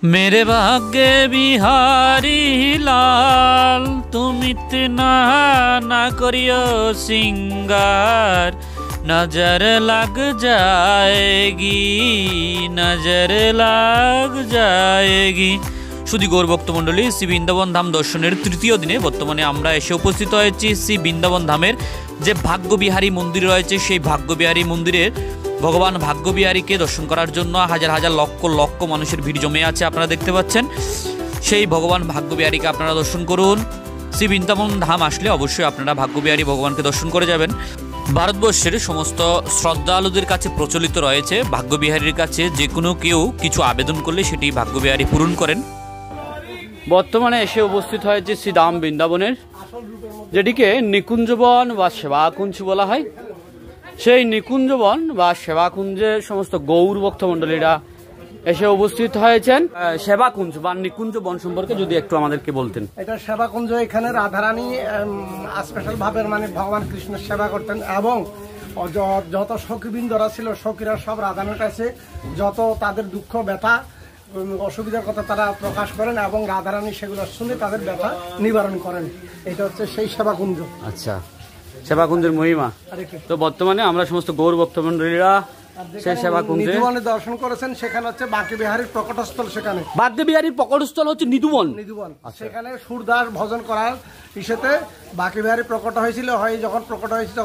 मेरे भाग्य बिहारी लाल तुम इतना ना करियो सिंगार नजर लग जाएगी नजर लग जाएगी। শুধু গৌর ভক্তমণ্ডলী শ্রী বৃন্দাবন ধাম দর্শনের তৃতীয় দিনে বর্তমানে আমরা এসে উপস্থিত হয়েছি শ্রী বৃন্দাবন ধামের যে ভাগ্যবিহারী মন্দির রয়েছে সেই ভাগ্যবিহারী মন্দিরের ভগবান ভাগ্যবিহারীকে দর্শন করার জন্য হাজার হাজার লক্ষ লক্ষ মানুষের ভিড় জমে আছে। আপনারা দেখতে পাচ্ছেন সেই ভগবান ভাগ্যবিহারীকে আপনারা দর্শন করুন। শ্রী বৃন্দাবন ধাম আসলে অবশ্যই আপনারা ভাগ্যবিহারী ভগবানকে দর্শন করে যাবেন। ভারতবর্ষের সমস্ত শ্রদ্ধালুদের কাছে প্রচলিত রয়েছে ভাগ্যবিহারীর কাছে যে কোনো কেউ কিছু আবেদন করলে সেটি ভাগ্যবিহারী পূরণ করেন। বর্তমানে এসে উপস্থিত হয়েছে শ্রীধাম বৃন্দাবনের যেটিকে নিকুঞ্জবন বা সেবাকুঞ্জ বলা হয়। সেই নিকুঞ্জবন বা সেবাকুঞ্জের সমস্ত গৌর ভক্তমণ্ডলীরা এসে উপস্থিত হয়েছেন। সেবাকুঞ্জ বা নিকুঞ্জ বন সম্পর্কে যদি একটু আমাদেরকে বলতেন। এটা সেবাকুঞ্জ, এখানে রাধারানী স্পেশাল ভাবে মানে ভগবান কৃষ্ণের সেবা করতেন এবং যত সখীবৃন্দরা ছিল সখীরা সব রাধারানীর কাছে যত তাদের দুঃখ ব্যথা অসুবিধার কথা তারা প্রকাশ করেন এবং রাধারানী সেগুলো শুনে তাদের ব্যথা নিবারণ করেন। এটা হচ্ছে সেই সেবাকুঞ্জ। আচ্ছা, সেবাকুঞ্জের মহিমা। তো বর্তমানে আমরা সমস্ত গৌর ভক্তমণ্ডলীরা সেই সেবাকুঞ্জে দর্শন করেছেন। সেখানে হচ্ছে বাঁকবিহারীর প্রকটস্থল। সেখানে বাঁকবিহারীর প্রকটস্থল হচ্ছে নিধুবন। সেখানে সুরদাস ভজন করার ইসেতে বাঁকবিহারী প্রকট হয়েছিল। যখন প্রকট হয়েছিল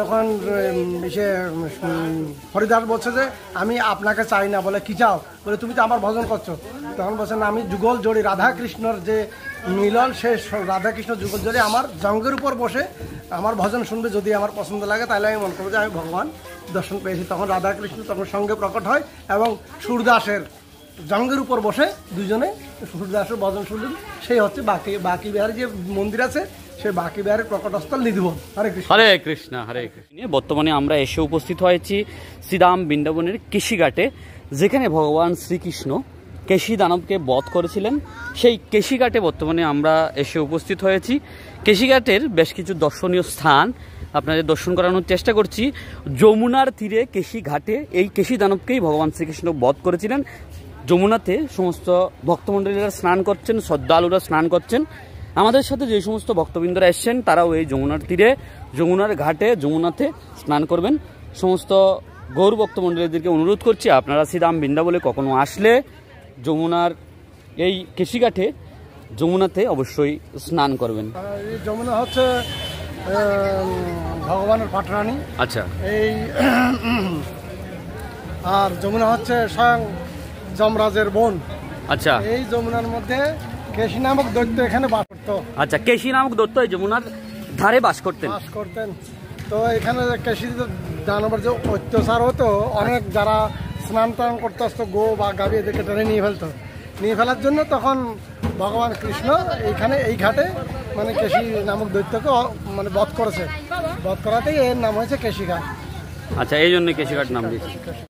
তখন সে হরিদাস বলছে যে আমি আপনাকে চাই না। বলে কি চাও? বলে তুমি তো আমার ভজন করছো। তখন বলছেন আমি যুগল জড়ি রাধা কৃষ্ণর যে মিলন, সে রাধা কৃষ্ণ যুগল জড়ি আমার জঙ্গের উপর বসে আমার ভজন শুনবে, যদি আমার পছন্দ লাগে তাহলে আমি মনে করবো যে আমি ভগবান দর্শন পেয়েছি। তখন রাধা কৃষ্ণ তখন সঙ্গে প্রকট হয় এবং সুরদাসের জঙ্গের উপর বসে দুজনে সুরদাসের ভজন শুনলেন। সেই হচ্ছে বাঁকবিহারী যে মন্দির আছে সেই বাঁকবিহারীর প্রকটস্থল নিধুবন। হরে কৃষ্ণ হরে কৃষ্ণ হরে কৃষ্ণ। বর্তমানে আমরা এসে উপস্থিত হয়েছি শ্রীধাম বৃন্দাবনের কেশিঘাটে, যেখানে ভগবান শ্রীকৃষ্ণ কেশী দানবকে বধ করেছিলেন। সেই কেশিঘাটে বর্তমানে আমরা এসে উপস্থিত হয়েছি। কেশিঘাটের বেশ কিছু দর্শনীয় স্থান আপনাদের দর্শন করানোর চেষ্টা করছি। যমুনার তীরে কেশিঘাটে এই কেশী দানবকেই ভগবান শ্রীকৃষ্ণ বধ করেছিলেন। যমুনাতে সমস্ত ভক্তমণ্ডলীরা স্নান করছেন, শ্রদ্ধালুরা স্নান করছেন। আমাদের সাথে যে সমস্ত ভক্তবৃন্দরা এসছেন তারাও এই যমুনার তীরে যমুনার ঘাটে যমুনাতে স্নান করবেন। সমস্ত গৌর ভক্তমণ্ডলীদেরকে অনুরোধ করছি আপনারা শ্রীধাম বৃন্দাবনে কখনো আসলে যমুনার এই কেশিঘাটে যমুনাতে অবশ্যই স্নান করবেন। যমুনা হচ্ছে ভগবানের পাটরানী। আচ্ছা, এই আর যমুনা হচ্ছে স্বয়ং যমরাজের বোন। আচ্ছা, এই যমুনার মধ্যে কেশী নামক দৈত্য এখানে বাস করত। আচ্ছা, কেশী নামক দৈত্য এই যমুনার ধারে বাস করতেন। তো এখানে কেশী দানবের যে অত্যাচার হতো, অনেক যারা স্নান টান করতে আসতো গো বা গাভী এদেরকে টেনে নিয়ে ফেলার জন্য তখন ভগবান কৃষ্ণ এইখানে এই ঘাটে মানে কেশী নামক দৈত্যকে মানে বধ করেছে। বধ করাতেই এর নাম হয়েছে কেশিঘাট। আচ্ছা, এই জন্য কেশিঘাট নাম দিয়েছে।